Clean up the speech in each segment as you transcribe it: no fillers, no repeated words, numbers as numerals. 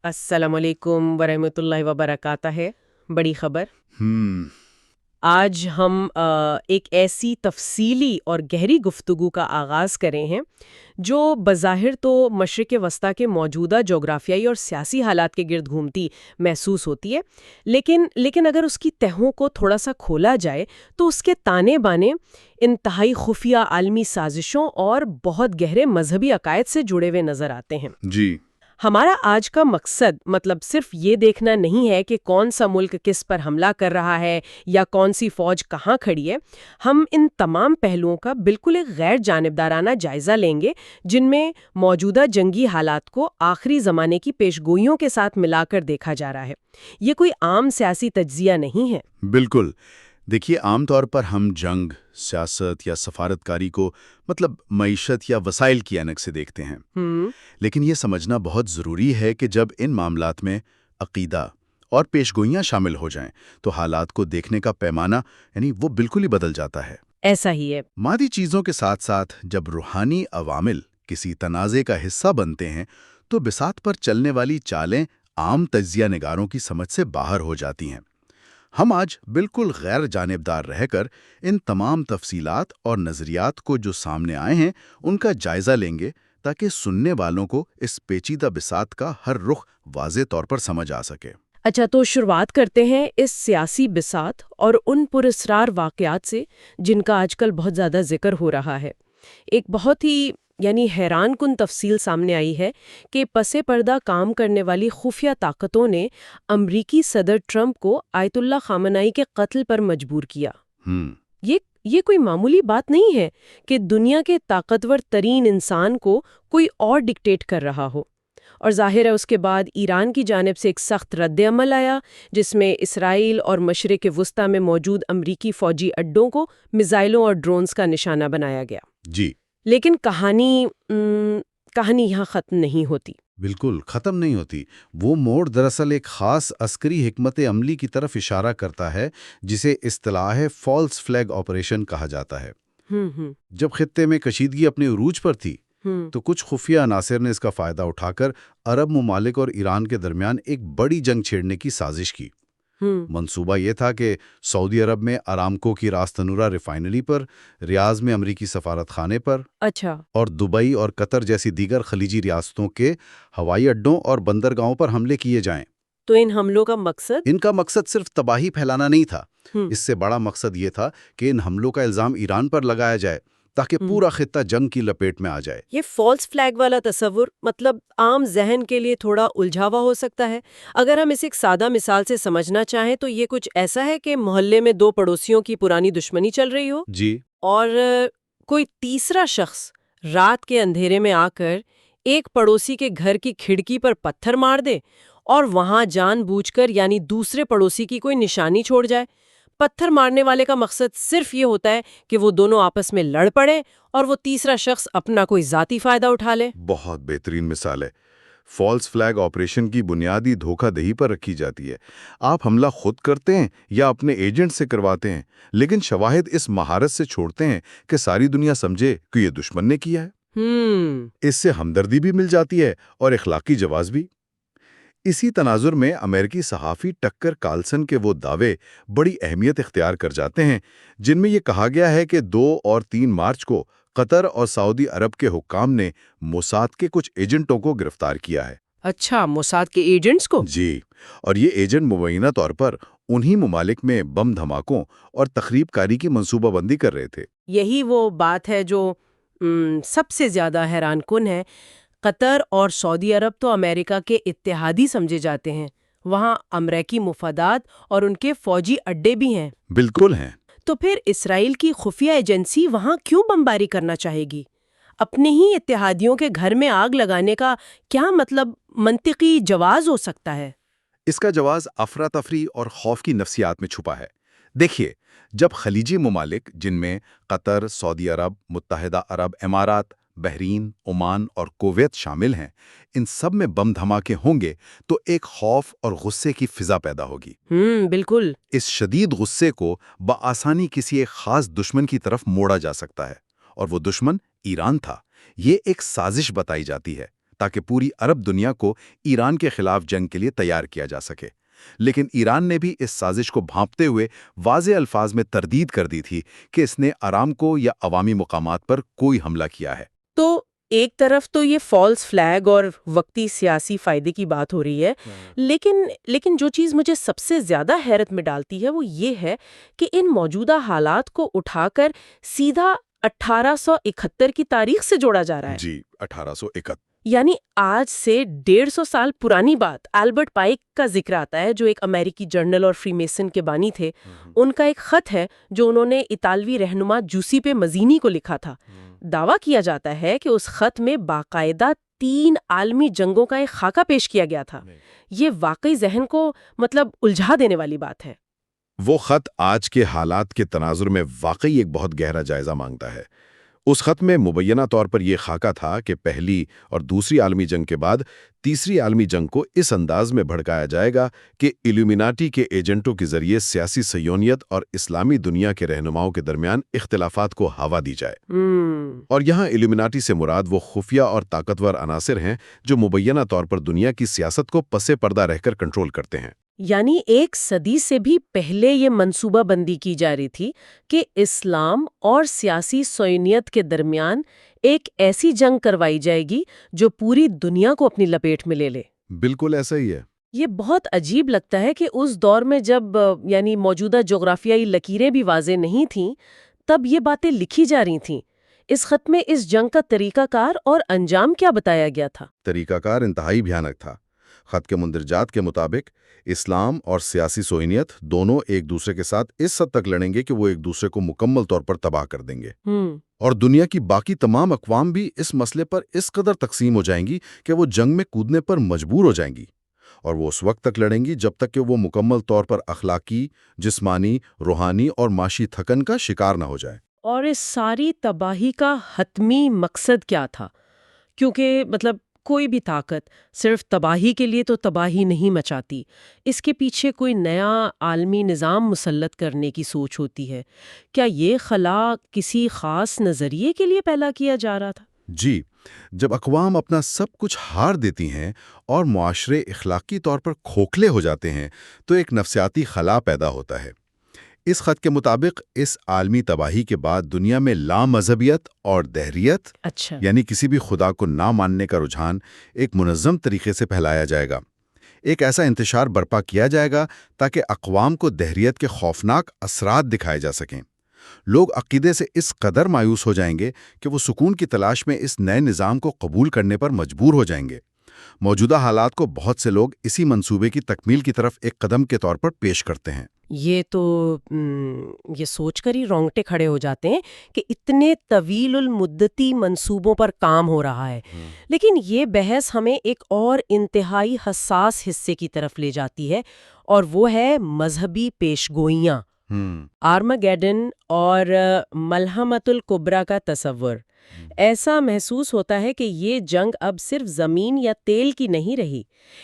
السلام علیکم ورحمۃ اللہ وبرکاتہ ہے بڑی خبر۔ ہم آج ہم ایک ایسی تفصیلی اور گہری گفتگو کا آغاز کرے ہیں جو بظاہر تو مشرق وسطیٰ کے موجودہ جغرافیائی اور سیاسی حالات کے گرد گھومتی محسوس ہوتی ہے، لیکن اگر اس کی تہوں کو تھوڑا سا کھولا جائے تو اس کے تانے بانے انتہائی خفیہ عالمی سازشوں اور بہت گہرے مذہبی عقائد سے جڑے ہوئے نظر آتے ہیں۔ جی ہمارا آج کا مقصد صرف یہ دیکھنا نہیں ہے کہ کون سا ملک کس پر حملہ کر رہا ہے یا کون سی فوج کہاں کھڑی ہے۔ ہم ان تمام پہلوؤں کا بالکل ایک غیر جانبدارانہ جائزہ لیں گے جن میں موجودہ جنگی حالات کو آخری زمانے کی پیشگوئیوں کے ساتھ ملا کر دیکھا جا رہا ہے۔ یہ کوئی عام سیاسی تجزیہ نہیں ہے۔ بالکل۔ دیکھیے، عام طور پر ہم جنگ، سیاست یا سفارتکاری کو معیشت یا وسائل کی عینک سے دیکھتے ہیں، لیکن یہ سمجھنا بہت ضروری ہے کہ جب ان معاملات میں عقیدہ اور پیشگوئیاں شامل ہو جائیں تو حالات کو دیکھنے کا پیمانہ وہ بالکل ہی بدل جاتا ہے۔ ایسا ہی ہے۔ مادی چیزوں کے ساتھ ساتھ جب روحانی عوامل کسی تنازع کا حصہ بنتے ہیں تو بساط پر چلنے والی چالیں عام تجزیہ نگاروں کی سمجھ سے باہر ہو جاتی ہیں۔ ہم آج بالکل غیر جانبدار رہ کر ان تمام تفصیلات اور نظریات کو جو سامنے آئے ہیں ان کا جائزہ لیں گے تاکہ سننے والوں کو اس پیچیدہ بساط کا ہر رخ واضح طور پر سمجھ آ سکے۔ اچھا، تو شروعات کرتے ہیں اس سیاسی بساط اور ان پراسرار واقعات سے جن کا آج کل بہت زیادہ ذکر ہو رہا ہے۔ ایک بہت ہی حیران کن تفصیل سامنے آئی ہے کہ پس پردہ کام کرنے والی خفیہ طاقتوں نے امریکی صدر ٹرمپ کو آیت اللہ خامنائی کے قتل پر مجبور کیا۔ یہ کوئی معمولی بات نہیں ہے کہ دنیا کے طاقتور ترین انسان کو کوئی اور ڈکٹیٹ کر رہا ہو، اور ظاہر ہے اس کے بعد ایران کی جانب سے ایک سخت رد عمل آیا جس میں اسرائیل اور مشرق وسطیٰ میں موجود امریکی فوجی اڈوں کو میزائلوں اور ڈرونز کا نشانہ بنایا گیا۔ جی، لیکن کہانی یہاں ختم نہیں ہوتی۔ بالکل ختم نہیں ہوتی۔ وہ موڑ دراصل ایک خاص عسکری حکمت عملی کی طرف اشارہ کرتا ہے جسے اصطلاح فالس فلیگ آپریشن کہا جاتا ہے۔ جب خطے میں کشیدگی اپنے عروج پر تھی تو کچھ خفیہ عناصر نے اس کا فائدہ اٹھا کر عرب ممالک اور ایران کے درمیان ایک بڑی جنگ چھیڑنے کی سازش کی۔ منصوبہ یہ تھا کہ سعودی عرب میں ارامکو کی راس تنورہ ریفائنری پر، ریاض میں امریکی سفارت خانے پر، اور دبئی اور قطر جیسی دیگر خلیجی ریاستوں کے ہوائی اڈوں اور بندرگاہوں پر حملے کیے جائیں۔ تو ان حملوں کا مقصد؟ ان کا مقصد صرف تباہی پھیلانا نہیں تھا، اس سے بڑا مقصد یہ تھا کہ ان حملوں کا الزام ایران پر لگایا جائے تاکہ پورا خطہ جنگ کی لپیٹ میں آ جائے۔ یہ فالس فلیگ والا تصور عام ذہن کے لیے تھوڑا الجھاوا ہو سکتا ہے۔ اگر ہم اسے ایک سادہ مثال سے سمجھنا چاہیں تو یہ کچھ ایسا ہے کہ محلے میں دو پڑوسیوں کی پرانی دشمنی چل رہی ہو، جی، اور کوئی تیسرا شخص رات کے اندھیرے میں آ کر ایک پڑوسی کے گھر کی کھڑکی پر پتھر مار دے اور وہاں جان بوجھ کر دوسرے پڑوسی کی کوئی نشانی چھوڑ جائے۔ پتھر مارنے والے کا مقصد صرف یہ ہوتا ہے کہ وہ دونوں آپس میں لڑ پڑیں اور وہ تیسرا شخص اپنا کوئی ذاتی فائدہ اٹھا لے۔ بہت بہترین مثال ہے۔ فالس فلیگ آپریشن کی بنیادی دھوکہ دہی پر رکھی جاتی ہے۔ آپ حملہ خود کرتے ہیں یا اپنے ایجنٹ سے کرواتے ہیں، لیکن شواہد اس مہارت سے چھوڑتے ہیں کہ ساری دنیا سمجھے کہ یہ دشمن نے کیا ہے۔ اس سے ہمدردی بھی مل جاتی ہے اور اخلاقی جواز بھی۔ اسی تناظر میں امریکی صحافی ٹکر کارلسن کے وہ دعوے بڑی اہمیت اختیار کر جاتے ہیں جن میں یہ کہا گیا ہے کہ 2 اور 3 مارچ کو قطر اور سعودی عرب کے حکام نے موساد کے کچھ ایجنٹوں کو گرفتار کیا ہے۔ اچھا، موساد کے ایجنٹس کو؟ جی، اور یہ ایجنٹ مبینہ طور پر انہی ممالک میں بم دھماکوں اور تخریب کاری کی منصوبہ بندی کر رہے تھے۔ یہی وہ بات ہے جو سب سے زیادہ حیران کن ہے۔ قطر اور سعودی عرب تو امریکہ کے اتحادی سمجھے جاتے ہیں، وہاں امریکی مفادات اور ان کے فوجی اڈے بھی ہیں۔ بالکل ہیں۔ تو پھر اسرائیل کی خفیہ ایجنسی وہاں کیوں بمباری کرنا چاہے گی؟ اپنے ہی اتحادیوں کے گھر میں آگ لگانے کا کیا منطقی جواز ہو سکتا ہے؟ اس کا جواز افراتفری اور خوف کی نفسیات میں چھپا ہے۔ دیکھیے، جب خلیجی ممالک جن میں قطر، سعودی عرب، متحدہ عرب امارات، بحرین، عمان اور کویت شامل ہیں، ان سب میں بم دھماکے ہوں گے تو ایک خوف اور غصے کی فضا پیدا ہوگی۔ بالکل۔ اس شدید غصے کو بآسانی کسی ایک خاص دشمن کی طرف موڑا جا سکتا ہے، اور وہ دشمن ایران تھا۔ یہ ایک سازش بتائی جاتی ہے تاکہ پوری عرب دنیا کو ایران کے خلاف جنگ کے لیے تیار کیا جا سکے۔ لیکن ایران نے بھی اس سازش کو بھانپتے ہوئے واضح الفاظ میں تردید کر دی تھی کہ اس نے آرامکو یا عوامی مقامات پر کوئی حملہ کیا ہے۔ تو ایک طرف تو یہ فالس فلیگ اور وقتی سیاسی فائدے کی بات ہو رہی ہے، لیکن جو چیز مجھے سب سے زیادہ حیرت میں ڈالتی ہے وہ یہ ہے کہ ان موجودہ حالات کو اٹھا کر سیدھا 1871 کی تاریخ سے جوڑا جا رہا ہے۔ جی، 1871۔ یعنی آج سے 150 سال پرانی بات۔ البرٹ پائک کا ذکر آتا ہے، جو ایک امریکی جرنل اور فری میسن کے بانی تھے۔ ان کا ایک خط ہے جو انہوں نے اطالوی رہنما جوسیپے مزینی کو لکھا تھا۔ دعویٰ کیا جاتا ہے کہ اس خط میں باقاعدہ 3 عالمی جنگوں کا ایک خاکہ پیش کیا گیا تھا۔ یہ واقعی ذہن کو الجھا دینے والی بات ہے۔ وہ خط آج کے حالات کے تناظر میں واقعی ایک بہت گہرا جائزہ مانگتا ہے۔ اس خط میں مبینہ طور پر یہ خاکہ تھا کہ پہلی اور دوسری عالمی جنگ کے بعد تیسری عالمی جنگ کو اس انداز میں بھڑکایا جائے گا کہ ایلومیناٹی کے ایجنٹوں کے ذریعے سیاسی صہیونیت اور اسلامی دنیا کے رہنماؤں کے درمیان اختلافات کو ہوا دی جائے۔ اور یہاں ایلومیناٹی سے مراد وہ خفیہ اور طاقتور عناصر ہیں جو مبینہ طور پر دنیا کی سیاست کو پس پردہ رہ کر کنٹرول کرتے ہیں۔ یعنی 1 صدی سے بھی پہلے یہ منصوبہ بندی کی جا رہی تھی کہ اسلام اور سیاسی صہیونیت کے درمیان ایک ایسی جنگ کروائی جائے گی جو پوری دنیا کو اپنی لپیٹ میں لے لے۔ بالکل ایسا ہی ہے۔ یہ بہت عجیب لگتا ہے کہ اس دور میں جب موجودہ جغرافیائی لکیریں بھی واضح نہیں تھیں، تب یہ باتیں لکھی جا رہی تھیں۔ اس خط میں اس جنگ کا طریقہ کار اور انجام کیا بتایا گیا تھا؟ طریقہ کار انتہائی بھیانک تھا۔ خط کے مندرجات کے مطابق اسلام اور سیاسی صہیونیت دونوں ایک دوسرے کے ساتھ اس حد تک لڑیں گے کہ وہ ایک دوسرے کو مکمل طور پر تباہ کر دیں گے، اور دنیا کی باقی تمام اقوام بھی اس مسئلے پر اس قدر تقسیم ہو جائیں گی کہ وہ جنگ میں کودنے پر مجبور ہو جائیں گی، اور وہ اس وقت تک لڑیں گی جب تک کہ وہ مکمل طور پر اخلاقی، جسمانی، روحانی اور معاشی تھکن کا شکار نہ ہو جائے۔ اور اس ساری تباہی کا حتمی مقصد کیا تھا؟ کیونکہ کوئی بھی طاقت صرف تباہی کے لیے تو تباہی نہیں مچاتی، اس کے پیچھے کوئی نیا عالمی نظام مسلط کرنے کی سوچ ہوتی ہے۔ کیا یہ خلا کسی خاص نظریے کے لیے پیدا کیا جا رہا تھا؟ جی، جب اقوام اپنا سب کچھ ہار دیتی ہیں اور معاشرے اخلاقی طور پر کھوکھلے ہو جاتے ہیں تو ایک نفسیاتی خلا پیدا ہوتا ہے۔ اس خط کے مطابق اس عالمی تباہی کے بعد دنیا میں لامذہبیت اور دہریت، یعنی کسی بھی خدا کو نہ ماننے کا رجحان ایک منظم طریقے سے پھیلایا جائے گا۔ ایک ایسا انتشار برپا کیا جائے گا تاکہ اقوام کو دہریت کے خوفناک اثرات دکھائے جا سکیں۔ لوگ عقیدے سے اس قدر مایوس ہو جائیں گے کہ وہ سکون کی تلاش میں اس نئے نظام کو قبول کرنے پر مجبور ہو جائیں گے۔ موجودہ حالات کو بہت سے لوگ اسی منصوبے کی تکمیل کی طرف ایک قدم کے طور پر پیش کرتے ہیں۔ یہ سوچ کر ہی رونگٹے کھڑے ہو جاتے ہیں کہ اتنے طویل المدتی منصوبوں پر کام ہو رہا ہے۔ لیکن یہ بحث ہمیں ایک اور انتہائی حساس حصے کی طرف لے جاتی ہے، اور وہ ہے مذہبی پیشگوئیاں۔ آرماگیڈن اور ملحمۃ الکبریٰ کا تصور۔ ایسا محسوس ہوتا ہے کہ یہ جنگ اب صرف زمین یا تیل کی نہیں رہی۔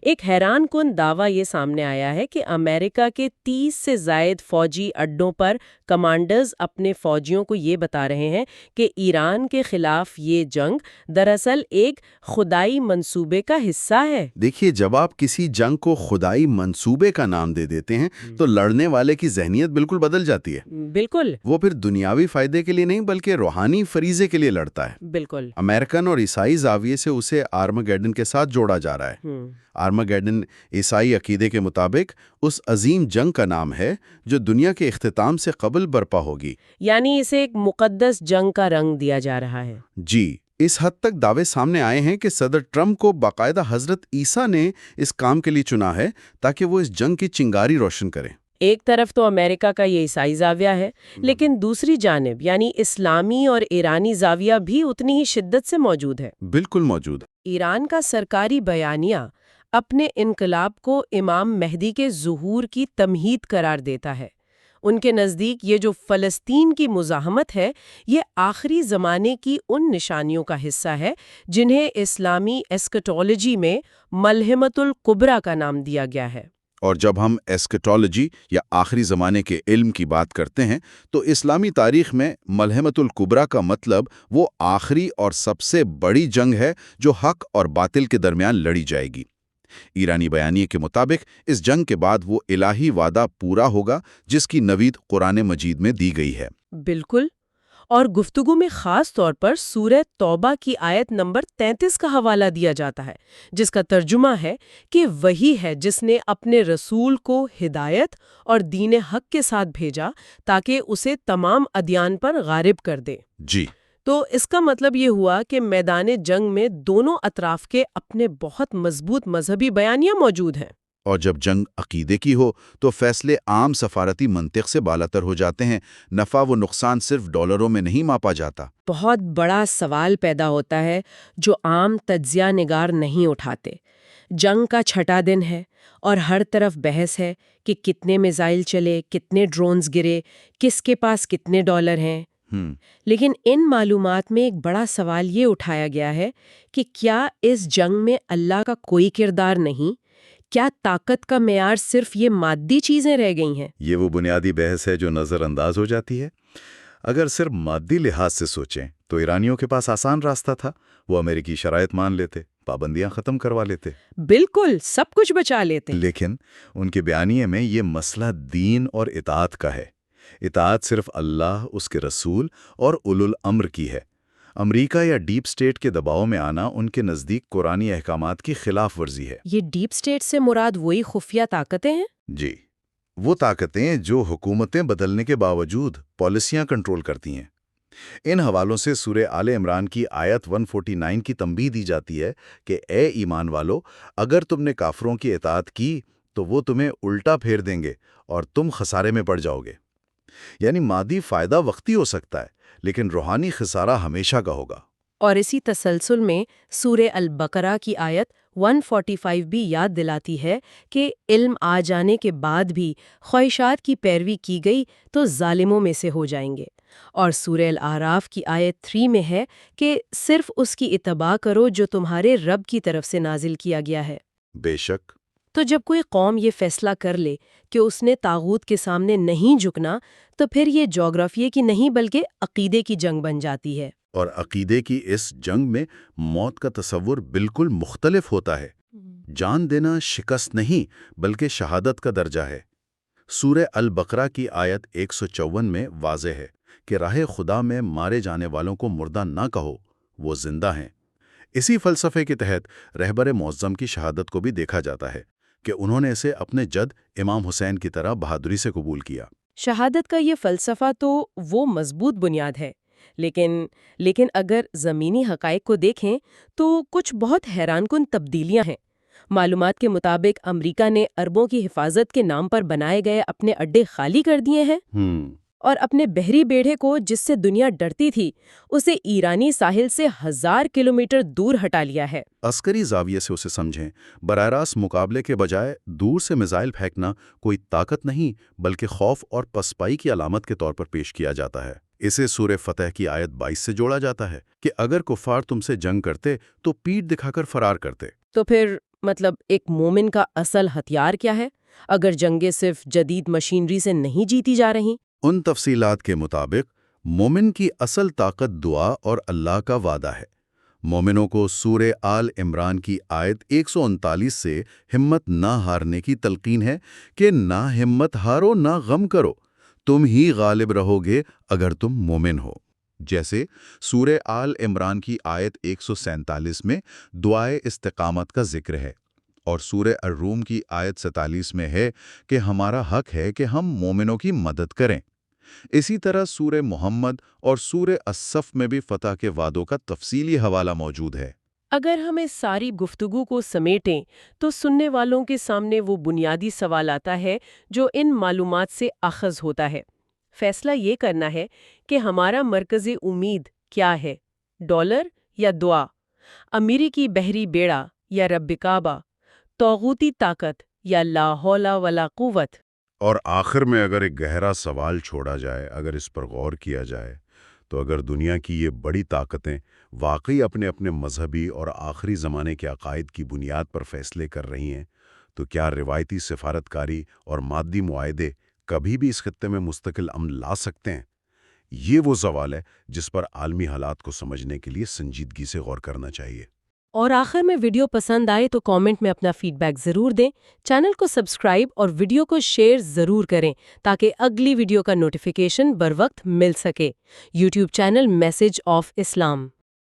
ایک حیران کن دعویٰ یہ سامنے آیا ہے کہ امریکہ کے 30 سے زائد فوجی اڈوں پر کمانڈرز اپنے فوجیوں کو یہ بتا رہے ہیں کہ ایران کے خلاف یہ جنگ دراصل ایک خدائی منصوبے کا حصہ ہے۔ دیکھیے، جب آپ کسی جنگ کو خدائی منصوبے کا نام دے دیتے ہیں تو لڑنے والے کی ذہنیت بالکل بدل جاتی ہے۔ بالکل، وہ پھر دنیاوی فائدے کے لیے نہیں بلکہ روحانی فریضے کے لیے لڑتا ہے۔ بالکل، امریکن اور عیسائی زاویے سے اسے آرماگیڈن کے ساتھ جوڑا جا رہا ہے۔ آرماگیڈن عیسائی عقیدے کے مطابق اس عظیم جنگ کا نام ہے جو دنیا کے اختتام سے قبل برپا ہوگی، یعنی اسے ایک مقدس جنگ کا رنگ دیا جا رہا ہے۔ جی، اس حد تک دعوے سامنے آئے ہیں کہ صدر ٹرمپ کو باقاعدہ حضرت عیسیٰ نے اس کام کے لیے چنا ہے تاکہ وہ اس جنگ کی چنگاری روشن کریں۔ ایک طرف تو امریکہ کا یہ عیسائی زاویہ ہے، لیکن دوسری جانب یعنی اسلامی اور ایرانی زاویہ بھی اتنی ہی شدت سے موجود ہے۔ بالکل موجود۔ ایران کا سرکاری بیانیہ اپنے انقلاب کو امام مہدی کے ظہور کی تمہید قرار دیتا ہے۔ ان کے نزدیک یہ جو فلسطین کی مزاحمت ہے، یہ آخری زمانے کی ان نشانیوں کا حصہ ہے جنہیں اسلامی ایسکٹولوجی میں ملحمۃ الکبریٰ کا نام دیا گیا ہے۔ اور جب ہم ایسکیٹالوجی یا آخری زمانے کے علم کی بات کرتے ہیں تو اسلامی تاریخ میں ملحمۃ الکبریٰ کا مطلب وہ آخری اور سب سے بڑی جنگ ہے جو حق اور باطل کے درمیان لڑی جائے گی۔ ایرانی بیانیے کے مطابق اس جنگ کے بعد وہ الہی وعدہ پورا ہوگا جس کی نوید قرآن مجید میں دی گئی ہے۔ بالکل، اور گفتگو میں خاص طور پر سورہ توبہ کی آیت نمبر 33 کا حوالہ دیا جاتا ہے، جس کا ترجمہ ہے کہ وہی ہے جس نے اپنے رسول کو ہدایت اور دین حق کے ساتھ بھیجا تاکہ اسے تمام ادیان پر غالب کر دے۔ جی، تو اس کا مطلب یہ ہوا کہ میدان جنگ میں دونوں اطراف کے اپنے بہت مضبوط مذہبی بیانیاں موجود ہیں۔ اور جب جنگ عقیدے کی ہو تو فیصلے عام سفارتی منطق سے بالاتر ہو جاتے ہیں۔ نفع و نقصان صرف ڈالروں میں نہیں ماپا جاتا۔ بہت بڑا سوال پیدا ہوتا ہے جو عام تجزیہ نگار نہیں اٹھاتے۔ جنگ کا چھٹا دن ہے اور ہر طرف بحث ہے کہ کتنے میزائل چلے، کتنے ڈرونز گرے، کس کے پاس کتنے ڈالر ہیں۔ لیکن ان معلومات میں ایک بڑا سوال یہ اٹھایا گیا ہے کہ کیا اس جنگ میں اللہ کا کوئی کردار نہیں؟ کیا طاقت کا معیار صرف یہ مادی چیزیں رہ گئی ہیں؟ یہ وہ بنیادی بحث ہے جو نظر انداز ہو جاتی ہے۔ اگر صرف مادی لحاظ سے سوچیں تو ایرانیوں کے پاس آسان راستہ تھا، وہ امریکی شرائط مان لیتے، پابندیاں ختم کروا لیتے، بالکل سب کچھ بچا لیتے۔ لیکن ان کے بیانیے میں یہ مسئلہ دین اور اطاعت کا ہے۔ اطاعت صرف اللہ، اس کے رسول اور اولو الامر کی ہے۔ امریکہ یا ڈیپ سٹیٹ کے دباؤ میں آنا ان کے نزدیک قرآنی احکامات کی خلاف ورزی ہے۔ یہ ڈیپ سٹیٹ سے مراد وہی خفیہ طاقتیں ہیں؟ جی، وہ طاقتیں جو حکومتیں بدلنے کے باوجود پالیسیاں کنٹرول کرتی ہیں۔ ان حوالوں سے سورہ آل عمران کی آیت 149 کی تنبیہ دی جاتی ہے کہ اے ایمان والو، اگر تم نے کافروں کی اطاعت کی تو وہ تمہیں الٹا پھیر دیں گے اور تم خسارے میں پڑ جاؤ گے۔ یعنی مادی فائدہ وقتی ہو سکتا ہے لیکن روحانی خسارہ ہمیشہ کا ہوگا۔ اور اسی تسلسل میں سورہ البقرہ کی آیت 145 بھی یاد دلاتی ہے کہ علم آ جانے کے بعد بھی خواہشات کی پیروی کی گئی تو ظالموں میں سے ہو جائیں گے۔ اور سورہ الاعراف کی آیت 3 میں ہے کہ صرف اس کی اتباع کرو جو تمہارے رب کی طرف سے نازل کیا گیا ہے۔ بے شک۔ تو جب کوئی قوم یہ فیصلہ کر لے کہ اس نے طاغوت کے سامنے نہیں جھکنا تو پھر یہ جغرافیے کی نہیں بلکہ عقیدے کی جنگ بن جاتی ہے۔ اور عقیدے کی اس جنگ میں موت کا تصور بالکل مختلف ہوتا ہے۔ جان دینا شکست نہیں بلکہ شہادت کا درجہ ہے۔ سورہ البقرہ کی آیت 154 میں واضح ہے کہ راہ خدا میں مارے جانے والوں کو مردہ نہ کہو، وہ زندہ ہیں۔ اسی فلسفے کے تحت رہبر معظم کی شہادت کو بھی دیکھا جاتا ہے کہ انہوں نے اسے اپنے جد امام حسین کی طرح بہادری سے قبول کیا۔ شہادت کا یہ فلسفہ تو وہ مضبوط بنیاد ہے، لیکن اگر زمینی حقائق کو دیکھیں تو کچھ بہت حیران کن تبدیلیاں ہیں۔ معلومات کے مطابق امریکہ نے اربوں کی حفاظت کے نام پر بنائے گئے اپنے اڈے خالی کر دیے ہیں اور اپنے بحری بیڑے کو جس سے دنیا ڈرتی تھی اسے ایرانی ساحل سے 1000 کلومیٹر دور ہٹا لیا ہے۔ عسکری زاویے سے اسے سمجھیں، براہ راست مقابلے کے بجائے دور سے میزائل پھینکنا کوئی طاقت نہیں بلکہ خوف اور پسپائی کی علامت کے طور پر پیش کیا جاتا ہے۔ اسے سورہ فتح کی آیت 22 سے جوڑا جاتا ہے کہ اگر کفار تم سے جنگ کرتے تو پیٹھ دکھا کر فرار کرتے۔ تو پھر مطلب ایک مومن کا اصل ہتھیار کیا ہے اگر جنگیں صرف جدید مشینری سے نہیں جیتی جا رہی؟ ان تفصیلات کے مطابق مومن کی اصل طاقت دعا اور اللہ کا وعدہ ہے۔ مومنوں کو سورہ آل عمران کی آیت 139 سے ہمت نہ ہارنے کی تلقین ہے کہ نہ ہمت ہارو نہ غم کرو، تم ہی غالب رہو گے اگر تم مومن ہو۔ جیسے سورہ آل عمران کی آیت 147 میں دعائے استقامت کا ذکر ہے، اور سورہ الروم کی آیت 47 میں ہے کہ ہمارا حق ہے کہ ہم مومنوں کی مدد کریں۔ اسی طرح سورہ محمد اور سورہ الصف میں بھی فتح کے وعدوں کا تفصیلی حوالہ موجود ہے۔ اگر ہم اس ساری گفتگو کو سمیٹیں تو سننے والوں کے سامنے وہ بنیادی سوال آتا ہے جو ان معلومات سے اخذ ہوتا ہے۔ فیصلہ یہ کرنا ہے کہ ہمارا مرکز امید کیا ہے، ڈالر یا دعا، امریکی بحری بیڑا یا رب کعبہ، طاغوتی طاقت یا لا حول ولا قوت۔ اور آخر میں اگر ایک گہرا سوال چھوڑا جائے، اگر اس پر غور کیا جائے تو اگر دنیا کی یہ بڑی طاقتیں واقعی اپنے اپنے مذہبی اور آخری زمانے کے عقائد کی بنیاد پر فیصلے کر رہی ہیں تو کیا روایتی سفارتکاری اور مادی معاہدے کبھی بھی اس خطے میں مستقل امن لا سکتے ہیں؟ یہ وہ سوال ہے جس پر عالمی حالات کو سمجھنے کے لیے سنجیدگی سے غور کرنا چاہیے۔ اور آخر میں ویڈیو پسند آئے تو کامنٹ میں اپنا فیڈ بیک ضرور دیں، چینل کو سبسکرائب اور ویڈیو کو شیئر ضرور کریں تاکہ اگلی ویڈیو کا نوٹیفیکیشن بر وقت مل سکے۔ YouTube channel message of Islam.